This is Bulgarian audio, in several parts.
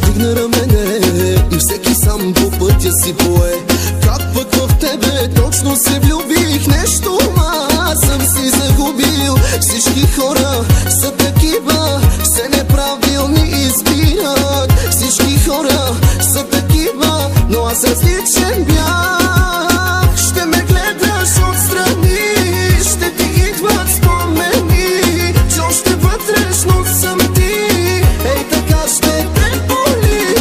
Вдигна рамене и всеки сам по пътя си пое. Как пък в тебе точно се влюбих, нещо аз съм си загубил. Всички хора са такива, все неправилни избират. Всички хора са такива, но аз различен бях. Ще ме гледаш отстрани, ще ти идват спомени, че още вътрешно съм ти. Ей така ще те боли.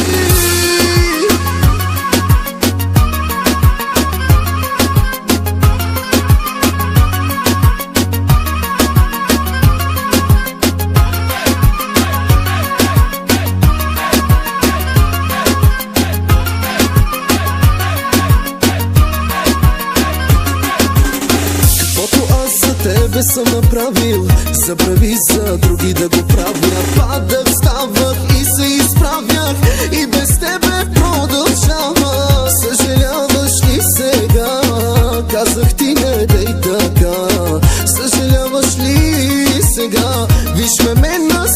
Каквото аз за тебе съм направил, забрави за други да го правя. Падах, ставах и се изправях, и без тебе продължава. Съжаляваш ли сега? Казах ти не дей така. Съжаляваш ли сега? Виж ме мен на